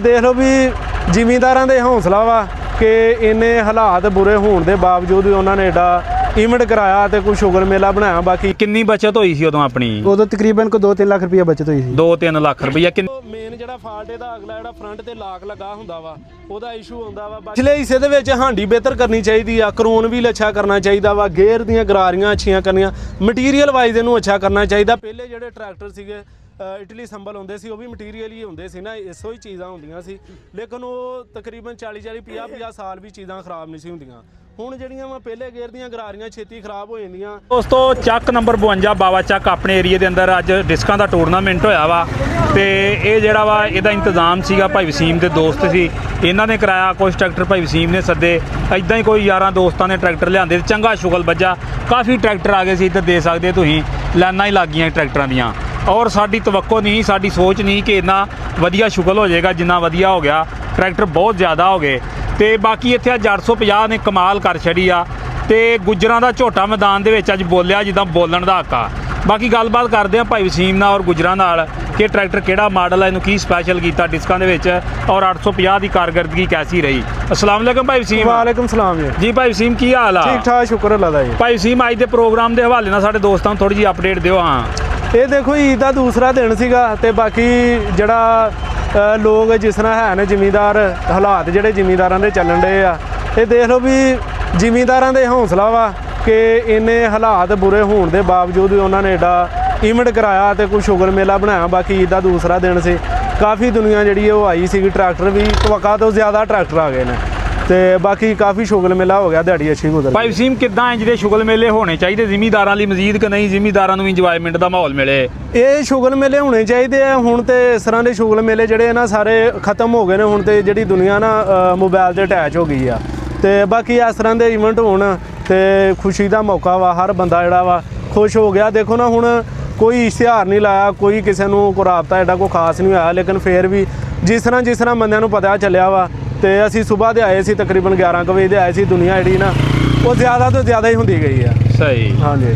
देख लो भी ਜ਼ਿਮੀਂਦਾਰਾਂ ਦੇ ਹੌਸਲਾ ਵਾ ਕਿ ਇੰਨੇ ਹਾਲਾਤ ਬੁਰੇ ਹੋਣ ਦੇ ਬਾਵਜੂਦ ਵੀ ਉਹਨਾਂ ਨੇ ਏਡਾ ਇਵੈਂਟ ਕਰਾਇਆ ਤੇ ਕੋਈ ਸ਼ੁਗਰ ਮੇਲਾ ਬਣਾਇਆ। ਬਾਕੀ ਕਿੰਨੀ ਬਚਤ ਹੋਈ ਸੀ ਉਦੋਂ ਆਪਣੀ? ਉਦੋਂ ਤਕਰੀਬਨ ਕੋ 2-3 ਲੱਖ ਰੁਪਏ ਬਚਤ ਹੋਈ ਸੀ। 2-3 ਲੱਖ ਰੁਪਈਆ। ਮੇਨ ਜਿਹੜਾ ਫਾਲਟ ਇਹਦਾ ਅਗਲਾ ਜਿਹੜਾ ਫਰੰਟ ਤੇ ਲਾਕ ਲੱਗਾ ਹੁੰਦਾ ਵਾ ਉਹਦਾ ਇਸ਼ੂ ਹੁੰਦਾ ਵਾ। ਪਿਛਲੇ ਹਿੱਸੇ ਦੇ ਵਿੱਚ ਹਾਂਡੀ ਬਿਹਤਰ ਕਰਨੀ ਚਾਹੀਦੀ ਆ, ਕਰੋਨ ਵੀ ਅੱਛਾ ਕਰਨਾ ਚਾਹੀਦਾ ਵਾ, ਗੇਅਰ ਦੀਆਂ ਗਰਾਰੀਆਂ ਅੱਛੀਆਂ ਕਰਨੀਆਂ, ਮਟੀਰੀਅਲ ਵਾਈਜ਼ ਇਹਨੂੰ ਅੱਛਾ ਕਰਨਾ ਚਾਹੀਦਾ। ਪਹਿਲੇ ਜਿਹੜੇ ਟਰੈਕਟਰ ਸੀਗੇ ਇਟਲੀ ਸੰਭਲ ਹੁੰਦੇ ਸੀ, ਉਹ ਵੀ ਮਟੀਰੀਅਲ ਹੀ ਹੁੰਦੇ ਸੀ ਨਾ, ਇਸੋ ਹੀ ਚੀਜ਼ਾਂ ਹੁੰਦੀਆਂ ਸੀ, ਲੇਕਿਨ ਉਹ ਤਕਰੀਬਨ 40-40 50-50 ਸਾਲ ਵੀ ਚੀਜ਼ਾਂ ਖਰਾਬ ਨਹੀਂ ਸੀ ਹੁੰਦੀਆਂ। ਹੁਣ ਜਿਹੜੀਆਂ ਵਾ ਪਹਿਲੇ ਗੇਅਰ ਦੀਆਂ ਗਰਾਰੀਆਂ ਛੇਤੀ ਖਰਾਬ ਹੋ ਜਾਂਦੀਆਂ। ਦੋਸਤੋ ਚੱਕ ਨੰਬਰ 52 ਬਾਵਾ ਚੱਕ ਆਪਣੇ ਏਰੀਏ ਦੇ ਅੰਦਰ ਅੱਜ ਡਿਸਕਾਂ ਦਾ ਟੂਰਨਾਮੈਂਟ ਹੋਇਆ ਵਾ ਤੇ ਇਹ ਜਿਹੜਾ ਵਾ ਇਹਦਾ ਇੰਤਜ਼ਾਮ ਸੀਗਾ ਭਾਈ ਵਸੀਮ ਦੇ ਦੋਸਤ ਸੀ, ਇਹਨਾਂ ਨੇ ਕਰਾਇਆ। ਕੁਝ ਟਰੈਕਟਰ ਭਾਈ ਵਸੀਮ ਨੇ ਸੱਦੇ, ਇਦਾਂ ਹੀ ਕੋਈ ਯਾਰਾਂ ਦੋਸਤਾਂ ਨੇ ਟਰੈਕਟਰ ਲਿਆਂਦੇ, ਚੰਗਾ ਸ਼ੁਗਲ ਵੱਜਾ, ਕਾਫੀ ਟਰੈਕਟਰ ਆ ਗਏ ਸੀ। ਇੱਧਰ ਦੇ ਸਕਦੇ ਤੁਸੀਂ ਲਾਈਨਾਂ ਹੀ ਲੱਗ ਗਈਆਂ ਟਰੈਕਟਰਾਂ ਦੀਆਂ। ਔਰ ਸਾਡੀ ਤਵੱਕੋ ਨਹੀਂ, ਸਾਡੀ ਸੋਚ ਨਹੀਂ ਕਿ ਇੰਨਾ ਵਧੀਆ ਸ਼ੁਗਲ ਹੋ ਜਾਏਗਾ ਜਿੰਨਾ ਵਧੀਆ ਹੋ ਗਿਆ। ਟਰੈਕਟਰ ਬਹੁਤ ਜ਼ਿਆਦਾ ਹੋ ਗਏ ਤੇ ਬਾਕੀ ਇੱਥੇ ਅੱਜ 850 ਨੇ ਕਮਾਲ ਕਰ ਛੜੀ ਆ ਤੇ ਗੁੱਜਰਾਂ ਦਾ ਝੋਟਾ ਮੈਦਾਨ ਦੇ ਵਿੱਚ ਅੱਜ ਬੋਲਿਆ ਜਿੱਦਾਂ ਬੋਲਣ ਦਾ ਹੱਕ ਆ। ਬਾਕੀ ਗੱਲਬਾਤ ਕਰਦੇ ਆ ਭਾਈ ਵਸੀਮ ਨਾਲ ਔਰ ਗੁੱਜਰਾਂ ਨਾਲ ਕਿ ਟਰੈਕਟਰ ਕਿਹੜਾ ਮਾਡਲ ਹੈ, ਇਹਨੂੰ ਕੀ ਸਪੈਸ਼ਲ ਕੀਤਾ ਡਿਸਕਾਂ ਦੇ ਵਿੱਚ ਔਰ 850 ਦੀ ਕਾਰਗਰਦਗੀ ਕੈਸੀ ਰਹੀ। अस्सलाम वालेकुम ਭਾਈ ਵਸੀਮ। ਵਾਲੇਕੁਮ ਸਲਾਮ ਜੀ ਭਾਈ ਵਸੀਮ, ਕੀ ਹਾਲ ਆ? ਠੀਕ ਠਾਕ, ਸ਼ੁਕਰ ਅੱਲਾਹ ਦਾ ਜੀ। ਭਾਈ ਵਸੀਮ, ਅੱਜ ਦੇ ਪ੍ਰੋਗਰਾਮ ਦੇ ਹਵਾਲੇ ਨਾਲ ਸਾਡੇ ਦੋਸਤਾਂ ਨੂੰ ਥੋੜੀ ਜਿਹੀ ਅਪਡੇਟ ਦਿਓ। ਹਾਂ, ਇਹ ਦੇਖੋ ਈਦ ਦਾ ਦੂਸਰਾ ਦਿਨ ਸੀਗਾ ਤੇ ਬਾਕੀ ਜਿਹੜਾ ਲੋਕ ਜਿਸ ਤਰ੍ਹਾਂ ਹੈ ਨੇ ਜ਼ਿਮੀਂਦਾਰ, ਹਾਲਾਤ ਜਿਹੜੇ ਜ਼ਿਮੀਂਦਾਰਾਂ ਦੇ ਚੱਲਣ ਡੇ ਆ, ਇਹ ਦੇਖ ਲਓ ਵੀ ਜ਼ਿਮੀਂਦਾਰਾਂ ਦੇ ਹੌਸਲਾ ਵਾ ਕਿ ਇੰਨੇ ਹਾਲਾਤ ਬੁਰੇ ਹੋਣ ਦੇ ਬਾਵਜੂਦ ਵੀ ਉਹਨਾਂ ਨੇ ਏਡਾ ਇਵੈਂਟ ਕਰਾਇਆ ਤੇ ਕੋਈ ਸ਼ੁਗਰ ਮੇਲਾ ਬਣਾਇਆ। ਬਾਕੀ ਈਦ ਦਾ ਦੂਸਰਾ ਦਿਨ ਸੀ, ਕਾਫੀ ਦੁਨੀਆ ਜਿਹੜੀ ਉਹ ਆਈ ਸੀਗੀ, ਟਰੈਕਟਰ ਵੀ ਤਵੱਕਾ ਤੋਂ ਜ਼ਿਆਦਾ ਟਰੈਕਟਰ ਆ ਗਏ ਨੇ ਤੇ ਬਾਕੀ ਕਾਫੀ ਸ਼ੁਗਲ ਮੇਲਾ ਹੋ ਗਿਆ, ਦਿਹਾੜੀ ਅੱਛੀ ਗੁਜ਼ਰ। ਭਾਈ ਵਸੀਮ, ਕਿੱਦਾਂ ਇੰਜ ਦੇ ਸ਼ੁਗਲ ਮੇਲੇ ਹੋਣੇ ਚਾਹੀਦੇ ਜ਼ਿਮੀਂਦਾਰਾਂ ਲਈ ਮਜ਼ੀਦ ਕਿ ਨਹੀਂ, ਜ਼ਿਮੀਂਦਾਰਾਂ ਨੂੰ ਵੀ ਇੰਜੋਇਮੈਂਟ ਦਾ ਮਾਹੌਲ ਮਿਲੇ? ਇਹ ਸ਼ੁਗਲ ਮੇਲੇ ਹੋਣੇ ਚਾਹੀਦੇ ਆ। ਹੁਣ ਤੇ ਇਸ ਤਰ੍ਹਾਂ ਦੇ ਸ਼ੁਗਲ ਮੇਲੇ ਜਿਹੜੇ ਨਾ ਸਾਰੇ ਖਤਮ ਹੋ ਗਏ ਨੇ। ਹੁਣ ਤੇ ਜਿਹੜੀ ਦੁਨੀਆ ਨਾ ਮੋਬਾਈਲ ਤੇ ਅਟੈਚ ਹੋ ਗਈ ਆ ਤੇ ਬਾਕੀ ਇਸ ਤਰ੍ਹਾਂ ਦੇ ਇਵੈਂਟ ਹੋਣ ਤੇ ਖੁਸ਼ੀ ਦਾ ਮੌਕਾ ਵਾ, ਹਰ ਬੰਦਾ ਜਿਹੜਾ ਵਾ ਖੁਸ਼ ਹੋ ਗਿਆ। ਦੇਖੋ ਨਾ ਹੁਣ ਕੋਈ ਇਸ਼ਤਿਹਾਰ ਨਹੀਂ ਲਾਇਆ, ਕੋਈ ਕਿਸੇ ਨੂੰ ਕੋਈ ਰਾਬਤਾ ਐਡਾ ਕੋਈ ਖਾਸ ਨਹੀਂ ਹੋਇਆ, ਲੇਕਿਨ ਫਿਰ ਵੀ ਜਿਸ ਤਰ੍ਹਾਂ ਬੰਦਿਆਂ ਨੂੰ ਪਤਾ ਚੱਲਿਆ ਵਾ ਤੇ ਅਸੀਂ ਸਵੇਰ ਦੇ ਆਏ ਸੀ, ਤਕਰੀਬਨ 11 ਕੁ ਵਜੇ ਦੇ ਆਏ ਸੀ। ਦੁਨੀਆ ਜਿਹੜੀ ਨਾ ਉਹ ਜ਼ਿਆਦਾ ਤੋਂ ਜ਼ਿਆਦਾ ਹੀ ਹੁੰਦੀ ਗਈ ਆ। ਸਹੀ। ਹਾਂਜੀ।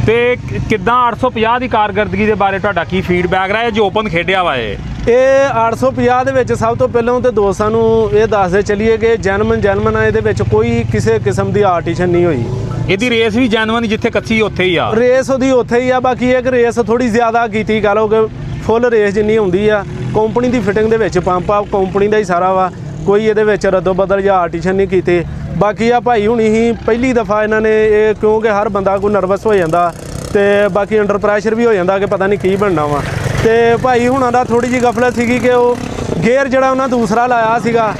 ਤੇ ਕਿੱਦਾਂ 850 ਦੀ ਕਾਰਗਰਦਗੀ ਦੇ ਬਾਰੇ ਤੁਹਾਡਾ ਕੀ ਫੀਡਬੈਕ ਰਿਹਾ ਜੋ ਓਪਨ ਖੇਡਿਆ ਵਾ? ਇਹ 850 ਦੇ ਵਿੱਚ ਸਭ ਤੋਂ ਪਹਿਲਾਂ ਤੇ ਦੋਸਤਾਂ ਨੂੰ ਇਹ ਦੱਸਦੇ ਚੱਲੀਏ ਕਿ ਜੈਨੂਇਨ ਆ, ਇਹਦੇ ਵਿੱਚ ਕੋਈ ਕਿਸੇ ਕਿਸਮ ਦੀ ਆਰਟੀਸ਼ਨ ਨਹੀਂ ਹੋਈ। ਇਹਦੀ ਰੇਸ ਵੀ ਜੈਨੂਇਨ, ਜਿੱਥੇ ਕੱਚੀ ਉੱਥੇ ਹੀ ਆ ਰੇਸ, ਉਹਦੀ ਉੱਥੇ ਹੀ ਆ। ਬਾਕੀ ਇੱਕ ਰੇਸ ਥੋੜੀ ਜ਼ਿਆਦਾ ਕੀਤੀ ਕਹ ਲਓ ਕਿ ਫੁੱਲ ਰੇਸ ਜਿੰਨੀ ਹੁੰਦੀ ਆ। ਕੰਪਨੀ ਦੀ ਫਿਟਿੰਗ ਦੇ ਵਿੱਚ ਪੰਪ ਆ, ਕੰਪਨੀ ਦਾ ਹੀ ਸਾਰਾ ਵਾ, ਕੋਈ ਇਹਦੇ ਵਿੱਚ ਰੱਦੋ ਬਦਲ ਜਾਂ ਆਰਟੀਸ਼ਨ ਨਹੀਂ ਕੀਤੀ। ਬਾਕੀ ਆ ਭਾਈ ਹੁਣੀ ਹੀ ਪਹਿਲੀ ਦਫਾ ਇਹਨਾਂ ਨੇ ਇਹ, ਕਿਉਂਕਿ ਹਰ ਬੰਦਾ ਕੋਈ ਨਰਵਸ ਹੋ ਜਾਂਦਾ ਤੇ ਬਾਕੀ ਅੰਡਰ ਪ੍ਰੈਸ਼ਰ ਵੀ ਹੋ ਜਾਂਦਾ ਕਿ ਪਤਾ ਨਹੀਂ ਕੀ ਬਣਨਾ ਵਾ। ਤੇ ਭਾਈ ਹੁਣਾਂ ਦਾ ਥੋੜੀ ਜਿਹੀ ਗਫਲਤ ਸੀਗੀ ਕਿ ਉਹ ਗੇਅਰ ਜਿਹੜਾ ਉਹਨਾਂ ਦੂਸਰਾ ਲਾਇਆ ਸੀਗਾ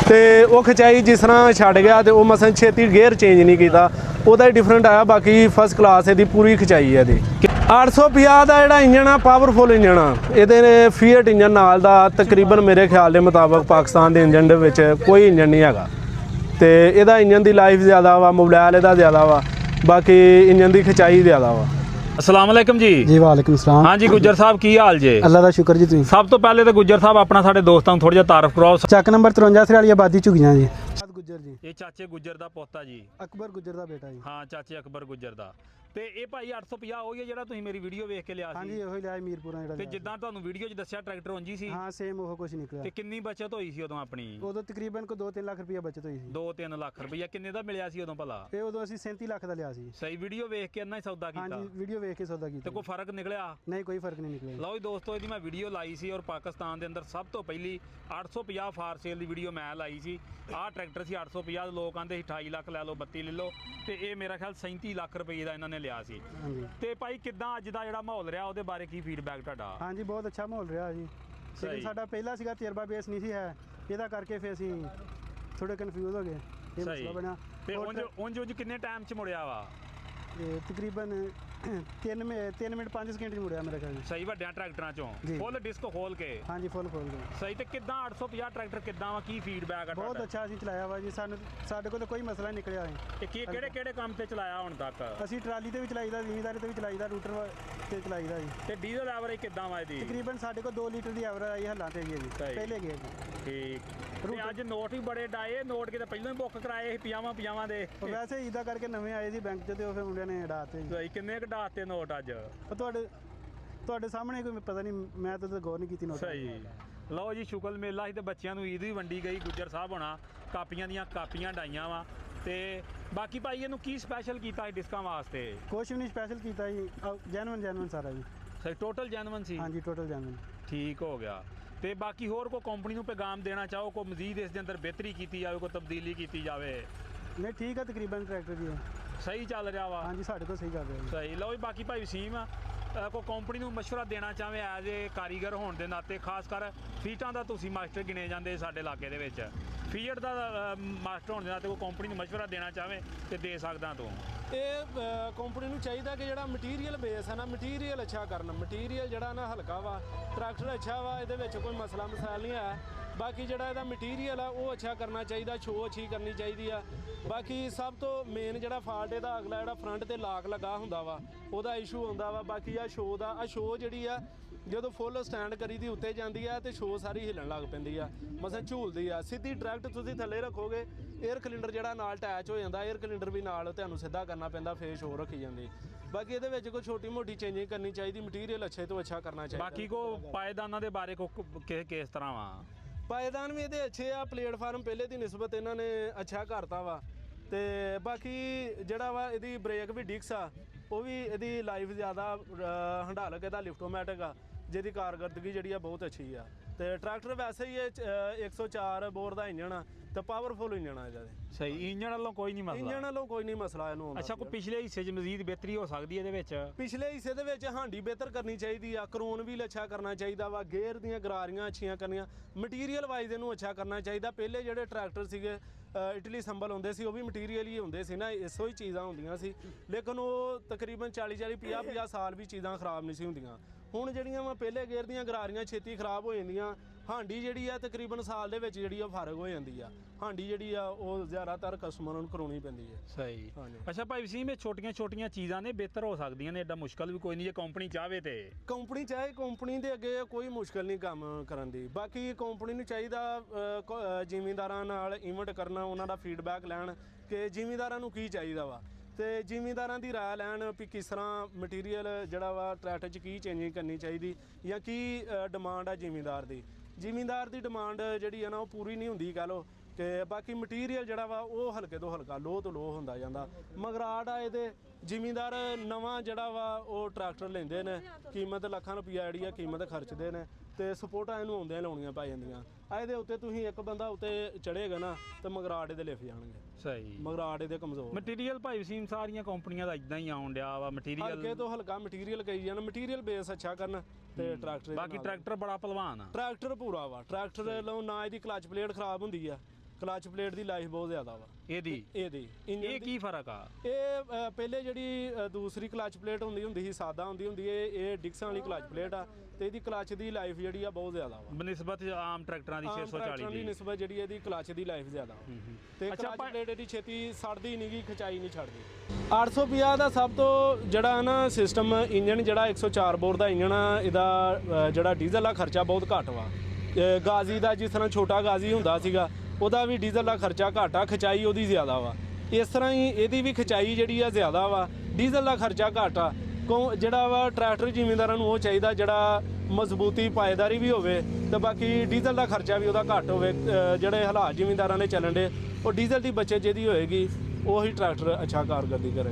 ਤੇ ਉਹ ਖਿਚਾਈ ਜਿਸ ਤਰ੍ਹਾਂ ਛੱਡ ਗਿਆ ਤੇ ਉਹ ਮਸਲ ਛੇਤੀ ਗੇਅਰ ਚੇਂਜ ਨਹੀਂ ਕੀਤਾ, ਉਹਦਾ ਹੀ ਡਿਫਰੈਂਟ ਆਇਆ। ਬਾਕੀ ਫਸਟ ਕਲਾਸ ਇਹਦੀ ਪੂਰੀ ਖਿਚਾਈ ਹੈ ਇਹਦੀ। 850 ਦਾ ਜਿਹੜਾ ਇੰਜਣ ਆ, ਪਾਵਰਫੁਲ ਇੰਜਣ ਆ। ਇਹਦੇ ਫੀਟ ਇੰਜਣ ਨਾਲ ਦਾ ਤਕਰੀਬਨ ਮੇਰੇ ਖਿਆਲ ਦੇ ਮੁਤਾਬਕ ਪਾਕਿਸਤਾਨ ਦੇ ਇੰਜਣ ਦੇ ਵਿੱਚ ਕੋਈ ਇੰਜਣ ਨਹੀਂ ਹੈਗਾ ਤੇ ਇਹਦਾ ਇੰਜਣ ਦੀ ਲਾਈਫ ਜ਼ਿਆਦਾ ਵਾ, ਮੋਬਾਈਲ ਇਹਦਾ ਜ਼ਿਆਦਾ ਵਾ, ਬਾਕੀ ਇੰਜਣ ਦੀ ਖਿਚਾਈ ਜ਼ਿਆਦਾ ਵਾ। अस्सलाम वालेकुम जी। ਜੀ ਵਾਲੇਕੁਮ ਸਲਾਮ। हाँ जी, गुज्जर साहब की हाल जे? ਅੱਲਾ ਦਾ ਸ਼ੁਕਰ ਜੀ। ਤੁਸੀਂ सब तो पहले तो गुज्जर साहब अपना साढ़े दोस्तों ਨੂੰ ਥੋੜਾ ਜਿਹਾ ਤਾਰਫ ਕਰਾਓ। ਚੱਕ ਨੰਬਰ 53 ਸਰ ਵਾਲੀ ਆਬਾਦੀ ਝੁਗੀਆਂ ਜੀ। ਗੁੱਜਰ ਜੀ। ਇਹ ਚਾਚੇ ਗੁੱਜਰ ਦਾ ਪੋਤਾ ਜੀ। ਅਕਬਰ ਗੁੱਜਰ ਦਾ ਬੇਟਾ ਜੀ। ਹਾਂ, ਚਾਚੇ ਅਕਬਰ ਗੁੱਜਰ ਦਾ। ਤੇ ਇਹ ਭਾਈ 850 ਉਹੀ ਹੈ ਜਿਹੜਾ ਤੁਸੀਂ ਮੇਰੀ ਵੀਡੀਓ ਵੇਖ ਕੇ ਲਿਆ ਸੀ? ਹਾਂਜੀ, ਉਹੀ ਲਿਆ ਮੀਰਪੁਰਾ ਜਿਹੜਾ। ਤੇ ਜਿੱਦਾਂ ਤੁਹਾਨੂੰ ਵੀਡੀਓ 'ਚ ਦੱਸਿਆ ਟਰੈਕਟਰ ਉਂਝ ਹੀ ਸੀ? ਹਾਂ, ਸੇਮ ਉਹ ਕੁਝ ਨਿਕਲਿਆ। ਤੇ ਕਿੰਨੀ ਬਚਤ ਹੋਈ ਸੀ ਉਦੋਂ ਆਪਣੀ? ਉਦੋਂ ਤਕਰੀਬਨ ਕੋ 2-3 ਲੱਖ ਰੁਪਏ ਬਚਤ ਹੋਈ ਸੀ। 2-3 ਲੱਖ ਰੁਪਈਆ। ਕਿੰਨੇ ਦਾ ਮਿਲਿਆ ਸੀ ਉਦੋਂ ਭਲਾ? ਇਹ ਉਦੋਂ ਅਸੀਂ 37 ਲੱਖ ਦਾ ਲਿਆ ਸੀ। ਸਹੀ। ਵੀਡੀਓ ਵੇਖ ਕੇ ਇੰਨਾ ਹੀ ਸੌਦਾ ਕੀਤਾ? ਹਾਂਜੀ, ਵੀਡੀਓ ਵੇਖ ਕੇ ਸੌਦਾ ਕੀਤਾ। ਤੇ ਕੋਈ ਫਰਕ ਨਿਕਲਿਆ? ਨਹੀਂ, ਕੋਈ ਫਰਕ ਨਹੀਂ ਨਿਕਲਿਆ। ਲਓ ਜੀ ਦੋਸਤੋ, ਇਹਦੀ ਮੈਂ ਵੀਡੀਓ ਲਾਈ ਸੀ ਔਰ ਪਾਕਿਸਤਾਨ ਦੇ ਅੰਦਰ ਸਭ ਤੋਂ ਪਹਿਲੀ 850 ਫਾਰ ਸੇਲ ਦੀ ਵੀਡੀਓ ਮੈਂ ਲਾਈ ਸੀ। ਆਹ ਟਰੈਕਟਰ ਸੀ 850, ਲੋਕ ਆਂਦੇ ਸੀ 28 ਲੱਖ ਲੈ ਲਓ, 32 ਲੈ ਲਓ, ਤੇ ਇਹ ਮੇਰਾ ਖਿਆਲ 37 ਲੱਖ ਰੁਪਏ ਦਾ ਇਹਨਾਂ ਨੇ ਲਿਆ ਸੀ। ਹਾਂਜੀ। ਤੇ ਭਾਈ ਕਿੱਦਾਂ ਅੱਜ ਦਾ ਜਿਹੜਾ ਮਾਹੌਲ ਰਿਹਾ ਉਹਦੇ ਬਾਰੇ ਕੀ ਫੀਡਬੈਕ ਤੁਹਾਡਾ? ਹਾਂਜੀ, ਬਹੁਤ ਅੱਛਾ ਮਾਹੌਲ ਰਿਹਾ ਜੀ। ਲੇਕਿਨ ਸਾਡਾ ਪਹਿਲਾ ਸੀਗਾ ਤਜਰਬਾ ਬੇਸ ਨਹੀਂ ਸੀ ਹੈ, ਇਹਦਾ ਕਰਕੇ ਫਿਰ ਅਸੀਂ ਥੋੜੇ ਕਨਫਿਊਜ਼ ਹੋ ਗਏ। ਇਹ ਮਸਲਾ ਬਣਿਆ। ਤੇ ਉਂਝ ਕਿੰਨੇ ਟਾਈਮ 'ਚ ਮੁੜਿਆ ਵਾ? ਤਕਰੀਬਨ 3 ਮਿੰਟ 5 ਸਕਿੰਟ 'ਚ ਮੁੜਿਆ ਮੇਰੇ ਖਿਆਲ। ਸਹੀ। ਵੱਡਿਆਂ ਟਰੈਕਟਰਾਂ 'ਚੋਂ ਫੁੱਲ ਡਿਸਕ ਖੋਲ ਕੇ? ਹਾਂਜੀ, ਫੁੱਲ ਖੋਲ ਕੇ। ਸਹੀ। ਤੇ ਕਿੱਦਾਂ 850 ਟਰੈਕਟਰ ਕਿੱਦਾਂ ਵਾ, ਕੀ ਫੀਡਬੈਕ ਆ? ਬਹੁਤ ਅੱਛਾ ਅਸੀਂ ਚਲਾਇਆ ਵਾ ਜੀ। ਸਾਡੇ ਕੋਲ ਕੋਈ ਮਸਲਾ ਨਹੀਂ ਨਿਕਲਿਆ ਹੈ। ਤੇ ਕਿਹੜੇ ਕੰਮ ਤੇ ਚਲਾਇਆ ਹੁਣ ਤੱਕ? ਅਸੀਂ ਟਰਾਲੀ ਤੇ ਵੀ ਚਲਾਈਦਾ, ਜ਼ਿਮੀਂਦਾਰੀ ਤੇ ਵੀ ਚਲਾਈਦਾ, ਰੂਟਰ ਤੇ ਚਲਾਈਦਾ ਜੀ। ਤੇ ਡੀਜ਼ਲ ਐਵਰੇਜ ਕਿੱਦਾਂ ਵਾ ਇਹਦੀ? ਤਕਰੀਬਨ ਸਾਡੇ ਕੋਲ 2 ਲੀਟਰ ਦੀ ਐਵਰੇਜ ਆਈ ਹੱਲਾਂ ਤੇ ਜੀ ਪਹਿਲੇ ਗਏ ਜੀ। ਠੀਕ। ਤੇ ਅੱਜ ਨੋਟ ਵੀ ਬੜੇ ਡਾਏ, ਨੋਟ ਕਿਤੇ ਪਹਿਲਾਂ ਹੀ ਬੁੱਕ ਕਰਾਏ ਸੀ 50 ਦੇ। ਵੈਸੇ ਇਹਦਾ ਕਰਕੇ ਨਵੇਂ ਆਏ ਸੀ ਬੈਂਕ 'ਚ ਤੇ ਉਹ ਫਿਰ ਮੁੰਡਿਆਂ ਨੇ ਡਾਤੇ ਜੀ। ਕਿੰਨੇ ਘਟਾਤੇ ਨੋਟ ਅੱਜ? ਤੁਹਾਡੇ ਸਾਹਮਣੇ ਕੋਈ ਪਤਾ ਨਹੀਂ, ਮੈਂ ਤਾਂ ਗੌਰ ਨਹੀਂ ਕੀਤੀ ਨੋਟ। ਸਹੀ। ਲਓ ਜੀ ਸ਼ੁਕਲ ਮੇਲਾ ਸੀ ਤੇ ਬੱਚਿਆਂ ਨੂੰ ਈਦ ਵੀ ਵੰਡੀ ਗਈ। ਗੁੱਜਰ ਸਾਹਿਬ ਹੋਣਾ ਕਾਪੀਆਂ ਦੀਆਂ ਕਾਪੀਆਂ ਡਾਈਆਂ ਵਾ ਤੇ ਬਾਕੀ ਭਾਈ ਇਹਨੂੰ ਕੀ ਸਪੈਸ਼ਲ ਕੀਤਾ ਹੈ ਡਿਸਕਾਂ ਵਾਸਤੇ? ਕੁਛ ਵੀ ਨਹੀਂ ਸਪੈਸ਼ਲ ਕੀਤਾ ਜੀ, ਜੈਨੂਨ ਸਾਰਾ ਜੀ। ਸਹੀ ਟੋਟਲ ਜੈਨੂਇਨ ਸੀ? ਹਾਂਜੀ ਟੋਟਲ ਜੈਨੂਨ। ਠੀਕ ਹੋ ਗਿਆ। ਤੇ ਬਾਕੀ ਹੋਰ ਕੋਈ ਕੰਪਨੀ ਨੂੰ ਪੈਗਾਮ ਦੇਣਾ ਚਾਹੋ, ਕੋਈ ਮਜ਼ੀਦ ਇਸ ਦੇ ਅੰਦਰ ਬਿਹਤਰੀ ਕੀਤੀ ਜਾਵੇ, ਕੋਈ ਤਬਦੀਲੀ ਕੀਤੀ ਜਾਵੇ? ਨਹੀਂ ਠੀਕ ਆ ਤਕਰੀਬਨ ਟਰੈਕਟਰ ਜੀ ਸਹੀ ਚੱਲ ਰਿਹਾ ਵਾ? ਹਾਂਜੀ ਸਾਡੇ ਕੋਲ ਸਹੀ ਚੱਲ ਰਿਹਾ ਜੀ। ਸਹੀ। ਲਓ ਜੀ ਬਾਕੀ ਭਾਈ ਵਸੀਮ ਕੋਈ ਕੰਪਨੀ ਨੂੰ ਮਸ਼ਵਰਾ ਦੇਣਾ ਚਾਹਵੇ ਐਜ਼ ਏ ਕਾਰੀਗਰ ਹੋਣ ਦੇ ਨਾਤੇ, ਖਾਸ ਕਰ ਫੀਟਾਂ ਦਾ ਤੁਸੀਂ ਮਾਸਟਰ ਗਿਣੇ ਜਾਂਦੇ ਸਾਡੇ ਇਲਾਕੇ ਦੇ ਵਿੱਚ, ਫੀਟ ਦਾ ਮਾਸਟਰ ਹੋਣ ਦੇ ਨਾਤੇ ਕੋਈ ਕੰਪਨੀ ਨੂੰ ਮਸ਼ਵਰਾ ਦੇਣਾ ਚਾਹਵੇ ਤੇ ਦੇ ਸਕਦਾ ਤੂੰ? ਇਹ ਕੰਪਨੀ ਨੂੰ ਚਾਹੀਦਾ ਕਿ ਜਿਹੜਾ ਮਟੀਰੀਅਲ ਬੇਸ ਹੈ ਨਾ, ਮਟੀਰੀਅਲ ਅੱਛਾ ਕਰਨ। ਮਟੀਰੀਅਲ ਜਿਹੜਾ ਨਾ ਹਲਕਾ ਵਾ, ਟਰੈਕਟਰ ਅੱਛਾ ਵਾ, ਇਹਦੇ ਵਿੱਚ ਕੋਈ ਮਸਲਾ ਮਸਾਇਲ ਨਹੀਂ ਹੈ। ਬਾਕੀ ਜਿਹੜਾ ਇਹਦਾ ਮਟੀਰੀਅਲ ਆ ਉਹ ਅੱਛਾ ਕਰਨਾ ਚਾਹੀਦਾ, ਸ਼ੋਅ ਅੱਛੀ ਕਰਨੀ ਚਾਹੀਦੀ ਆ। ਬਾਕੀ ਸਭ ਤੋਂ ਮੇਨ ਜਿਹੜਾ ਫਾਲਟ ਇਹਦਾ ਅਗਲਾ ਜਿਹੜਾ ਫਰੰਟ ਤੇ ਲਾਕ ਲੱਗਾ ਹੁੰਦਾ ਵਾ ਉਹਦਾ ਇਸ਼ੂ ਹੁੰਦਾ ਵਾ। ਬਾਕੀ ਆ ਸ਼ੋਅ ਦਾ, ਆ ਸ਼ੋਅ ਜਿਹੜੀ ਆ ਜਦੋਂ ਫੁੱਲ ਸਟੈਂਡ ਕਰੀ ਦੀ ਉੱਤੇ ਜਾਂਦੀ ਆ ਤੇ ਸ਼ੋਅ ਸਾਰੀ ਹਿੱਲਣ ਲੱਗ ਪੈਂਦੀ ਆ, ਮਸਾਂ ਝੂਲਦੀ ਆ। ਸਿੱਧੀ ਡਾਇਰੈਕਟ ਤੁਸੀਂ ਥੱਲੇ ਰੱਖੋਗੇ, 에ਅਰ ਕਲਿੰਡਰ ਜਿਹੜਾ ਨਾਲ ਅਟੈਚ ਹੋ ਜਾਂਦਾ, 에ਅਰ ਕਲਿੰਡਰ ਵੀ ਨਾਲ ਤੁਹਾਨੂੰ ਸਿੱਧਾ ਕਰਨਾ ਪੈਂਦਾ, ਫੇਰ ਸ਼ੋਅ ਰੱਖੀ ਜਾਂਦੀ। ਬਾਕੀ ਇਹਦੇ ਵਿੱਚ ਕੋਈ ਛੋਟੀ ਮੋਟੀ ਚੇਂਜਿੰਗ ਕਰਨੀ ਚਾਹੀਦੀ, ਮਟੀਰੀਅਲ ਅੱਛੇ ਤੋਂ ਅੱਛਾ ਕਰਨਾ ਚਾਹੀਦਾ। ਬਾਕੀ ਕੋ ਪਾਏਦਾਨਾਂ ਦੇ ਬਾਰੇ ਕੋ ਕਿਸ ਤਰ੍ਹਾਂ ਵਾ? ਪਾਏਦਾਨ ਵੀ ਇਹਦੇ ਅੱਛੇ ਆ, ਪਲੇਟਫਾਰਮ ਪਹਿਲੇ ਦੀ ਨਿਸਬਤ ਇਹਨਾਂ ਨੇ ਅੱਛਾ ਕਰਤਾ ਵਾ। ਤੇ ਬਾਕੀ ਜਿਹੜਾ ਵਾ ਇਹਦੀ ਬ੍ਰੇਕ ਵੀ ਡਿਕਸ ਆ, ਉਹ ਵੀ ਇਹਦੀ ਲਾਈਫ ਜ਼ਿਆਦਾ ਹੰਡਾਲਕ, ਇਹਦਾ ਲਿਫਟੋਮੈਟਿਕ ਆ, ਜਿਹਦੀ ਕਾਰਗਰਦਗੀ ਜਿਹੜੀ ਆ ਬਹੁਤ ਅੱਛੀ ਆ। ਤੇ ਟਰੈਕਟਰ ਵੈਸੇ ਹੀ ਇਹ 104 ਬੋਰ ਦਾ ਇੰਜਣ ਆ ਤੇ ਪਾਵਰਫੁਲ ਇੰਜਣ ਆ ਇਹਦਾ। ਸਹੀ। ਇੰਜਣ ਵੱਲੋਂ ਕੋਈ ਨਹੀਂ ਮਸਲਾ? ਇੰਜਣ ਵੱਲੋਂ ਕੋਈ ਨਹੀਂ ਮਸਲਾ ਇਹਨੂੰ ਆਉਂਦਾ। ਅੱਛਾ, ਕੋਈ ਪਿਛਲੇ ਹਿੱਸੇ 'ਚ ਮਜ਼ੀਦ ਬਿਹਤਰੀ ਹੋ ਸਕਦੀ ਇਹਦੇ ਵਿੱਚ? ਪਿਛਲੇ ਹਿੱਸੇ ਦੇ ਵਿੱਚ ਹਾਂਡੀ ਬਿਹਤਰ ਕਰਨੀ ਚਾਹੀਦੀ ਆ, ਕਰੋਨ ਵੀ ਅੱਛਾ ਕਰਨਾ ਚਾਹੀਦਾ ਵਾ, ਗੇਅਰ ਦੀਆਂ ਗਰਾਰੀਆਂ ਅੱਛੀਆਂ ਕਰਨੀਆਂ, ਮਟੀਰੀਅਲ ਵਾਈਜ਼ ਇਹਨੂੰ ਅੱਛਾ ਕਰਨਾ ਚਾਹੀਦਾ। ਪਹਿਲੇ ਜਿਹੜੇ ਟਰੈਕਟਰ ਸੀਗੇ ਇਟਲੀ ਸੰਭਲ ਹੁੰਦੇ ਸੀ, ਉਹ ਵੀ ਮਟੀਰੀਅਲ ਹੀ ਹੁੰਦੇ ਸੀ ਨਾ, ਇਸੋ ਹੀ ਚੀਜ਼ਾਂ ਹੁੰਦੀਆਂ ਸੀ। ਲੇਕਿਨ ਉਹ ਤਕਰੀਬਨ 40 50 ਸਾਲ ਵੀ ਚੀਜ਼ਾਂ ਖਰਾਬ ਨਹੀਂ ਸੀ ਹੁੰਦੀਆਂ। ਹੁਣ ਜਿਹੜੀਆਂ ਵਾ ਪਹਿਲੇ ਗੇਅਰ ਦੀਆਂ ਗਰਾਰੀਆਂ ਛੇਤੀ ਖਰਾਬ ਹੋ ਜਾਂਦੀਆਂ। ਹਾਂਡੀ ਜਿਹੜੀ ਆ ਤਕਰੀਬਨ ਸਾਲ ਦੇ ਵਿੱਚ ਜਿਹੜੀ ਆ ਫਰਕ ਹੋ ਜਾਂਦੀ ਆ। ਹਾਂਡੀ ਜਿਹੜੀ ਆ ਉਹ ਜ਼ਿਆਦਾਤਰ ਕਸਟਮਰਾਂ ਨੂੰ ਕਰਾਉਣੀ ਪੈਂਦੀ ਹੈ। ਸਹੀ। ਹਾਂਜੀ। ਅੱਛਾ ਭਾਈ ਵਸੀਮ, ਇਹ ਛੋਟੀਆਂ ਚੀਜ਼ਾਂ ਨੇ, ਬਿਹਤਰ ਹੋ ਸਕਦੀਆਂ ਨੇ, ਐਡਾ ਮੁਸ਼ਕਲ ਵੀ ਕੋਈ ਨਹੀਂ ਜੇ ਕੰਪਨੀ ਚਾਹਵੇ ਤੇ। ਕੰਪਨੀ ਚਾਹੇ, ਕੰਪਨੀ ਦੇ ਅੱਗੇ ਕੋਈ ਮੁਸ਼ਕਲ ਨਹੀਂ ਕੰਮ ਕਰਨ ਦੀ। ਬਾਕੀ ਕੰਪਨੀ ਨੂੰ ਚਾਹੀਦਾ ਜ਼ਿਮੀਂਦਾਰਾਂ ਨਾਲ ਇਵੈਂਟ ਕਰਨਾ, ਉਹਨਾਂ ਦਾ ਫੀਡਬੈਕ ਲੈਣ ਕਿ ਜ਼ਿਮੀਂਦਾਰਾਂ ਨੂੰ ਕੀ ਚਾਹੀਦਾ ਵਾ, ਤੇ ਜ਼ਿਮੀਂਦਾਰਾਂ ਦੀ ਰਾਏ ਲੈਣ ਵੀ ਕਿਸ ਤਰ੍ਹਾਂ ਮਟੀਰੀਅਲ ਜਿਹੜਾ ਵਾ ਟਰੈਕਟਰ 'ਚ ਕੀ ਚੇਂਜਿੰਗ ਕਰਨੀ ਚਾਹੀਦੀ, ਜਾਂ ਕੀ ਡਿਮਾਂਡ ਆ ਜ਼ਿਮੀਂਦਾਰ ਦੀ। ਜ਼ਿਮੀਂਦਾਰ ਦੀ ਡਿਮਾਂਡ ਜਿਹੜੀ ਆ ਨਾ ਉਹ ਪੂਰੀ ਨਹੀਂ ਹੁੰਦੀ ਕਹਿ ਲਓ। ਤੇ ਬਾਕੀ ਮਟੀਰੀਅਲ ਜਿਹੜਾ ਵਾ ਉਹ ਹਲਕੇ ਤੋਂ ਹਲਕਾ, ਲੋਹ ਤੋਂ ਲੋਹ ਹੁੰਦਾ ਜਾਂਦਾ। ਮਗਰਾਟ ਆ ਇਹਦੇ। ਜ਼ਿਮੀਂਦਾਰ ਨਵਾਂ ਜਿਹੜਾ ਵਾ ਉਹ ਟਰੈਕਟਰ ਲੈਂਦੇ ਨੇ, ਕੀਮਤ ਲੱਖਾਂ ਰੁਪਈਆ ਜਿਹੜੀ ਆ ਕੀਮਤ ਖਰਚਦੇ ਨੇ, ਤੇ ਸਪੋਰਟਾਂ ਇਹਨੂੰ ਆਉਂਦਿਆਂ ਲਾਉਣੀਆਂ ਪੈ ਜਾਂਦੀਆਂ। ਆ ਇਹਦੇ ਉੱਤੇ ਤੁਸੀਂ ਇੱਕ ਬੰਦਾ ਉੱਤੇ ਚੜ੍ਹੇਗਾ ਨਾ ਤੇ ਮਗਰਾਟ ਇਹਦੇ ਲਿਫ ਜਾਣਗੇ। ਸਹੀ। ਮਗਰਾਟ ਇਹਦੇ ਕਮਜ਼ੋਰ। ਮਟੀਰੀਅਲ ਭਾਈ ਵਸੀਮ ਸਾਰੀਆਂ ਕੰਪਨੀਆਂ ਦਾ ਇਦਾਂ ਹੀ ਆਉਣ ਡਿਆ ਵਾ, ਮਟੀਰੀਅਲ ਹਲਕੇ ਤੋਂ ਹਲਕਾ ਮਟੀਰੀਅਲ ਕਹੀ ਜਾਣ, ਮਟੀਰੀਅਲ ਬੇਸ ਅੱਛਾ ਕਰਨ ਤੇ ਟਰੈਕਟਰ। ਬਾਕੀ ਟਰੈਕਟਰ ਬੜਾ ਭਲਵਾਨ ਆ। ਟਰੈਕਟਰ ਪੂਰਾ ਵਾ। ਟਰੈਕਟਰ ਵੱਲੋਂ ਨਾ ਇਹਦੀ ਕਲਚ ਪਲੇਟ ਖਰਾਬ ਹੁੰਦੀ ਆ, ਕਲਚ ਪਲੇਟ ਦੀ ਲਾਈਫ ਬਹੁਤ ਜ਼ਿਆਦਾ ਵਾ ਇਹਦੀ। ਇਹ ਕੀ ਫਰਕ ਆ? ਇਹ ਪਹਿਲੇ ਜਿਹੜੀ ਦੂਸਰੀ ਕਲਚ ਪਲੇਟ ਹੁੰਦੀ ਸੀ, ਸਾਦਾ ਹੁੰਦੀ ਇਹ ਡਿਕਸਾਂ ਵਾਲੀ ਕਲਚ ਪਲੇਟ ਆ, ਤੇ ਇਹਦੀ ਕਲਚ ਦੀ ਲਾਈਫ ਜਿਹੜੀ ਆ ਬਹੁਤ ਜ਼ਿਆਦਾ ਵਾ ਬਨਿਸਬਤ ਆਮ ਟਰੈਕਟਰਾਂ ਦੀ 640 ਦੀ ਨਿਸਬਤ। ਜਿਹੜੀ ਇਹਦੀ ਕਲਚ ਦੀ ਲਾਈਫ ਜ਼ਿਆਦਾ ਤੇ ਕਲਚ ਪਲੇਟ ਇਹਦੀ ਛੇਤੀ ਸੜਦੀ ਨਹੀਂਗੀ, ਖਿਚਾਈ ਨਹੀਂ ਛੱਡਦੀ। 850 ਦਾ ਸਭ ਤੋਂ ਜਿਹੜਾ ਨਾ ਸਿਸਟਮ ਇੰਜਨ, ਜਿਹੜਾ 104 ਬੋਰ ਦਾ ਇੰਜਨ ਆ, ਇਹਦਾ ਜਿਹੜਾ ਡੀਜ਼ਲ ਦਾ ਖਰਚਾ ਬਹੁਤ ਘੱਟ ਵਾ। ਗਾਜ਼ੀ ਦਾ ਜਿਸ ਤਰ੍ਹਾਂ ਛੋਟਾ ਗਾਜ਼ੀ ਹੁੰਦਾ ਸੀਗਾ, ਉਹਦਾ ਵੀ ਡੀਜ਼ਲ ਦਾ ਖਰਚਾ ਘੱਟ ਆ, ਖਿਚਾਈ ਉਹਦੀ ਜ਼ਿਆਦਾ ਵਾ। ਇਸ ਤਰ੍ਹਾਂ ਹੀ ਇਹਦੀ ਵੀ ਖਿਚਾਈ ਜਿਹੜੀ ਆ ਜ਼ਿਆਦਾ ਵਾ, ਡੀਜ਼ਲ ਦਾ ਖਰਚਾ ਘੱਟ ਆ। ਜਿਹੜਾ ਵਾ ਟਰੈਕਟਰ ਜ਼ਿਮੀਂਦਾਰਾਂ ਨੂੰ ਉਹ ਚਾਹੀਦਾ ਜਿਹੜਾ ਮਜ਼ਬੂਤੀ ਪਾਏਦਾਰੀ ਵੀ ਹੋਵੇ, ਤੇ ਬਾਕੀ ਡੀਜ਼ਲ ਦਾ ਖਰਚਾ ਵੀ ਉਹਦਾ ਘੱਟ ਹੋਵੇ। ਜਿਹੜੇ ਹਾਲਾਤ ਜ਼ਿਮੀਂਦਾਰਾਂ ਦੇ ਚੱਲਣ ਦੇ, ਉਹ ਡੀਜ਼ਲ ਦੀ ਬੱਚਤ ਜਿਹਦੀ ਹੋਏਗੀ ਉਹੀ ਟਰੈਕਟਰ ਅੱਛਾ ਕਾਰਗਰਦੀ ਕਰੇ।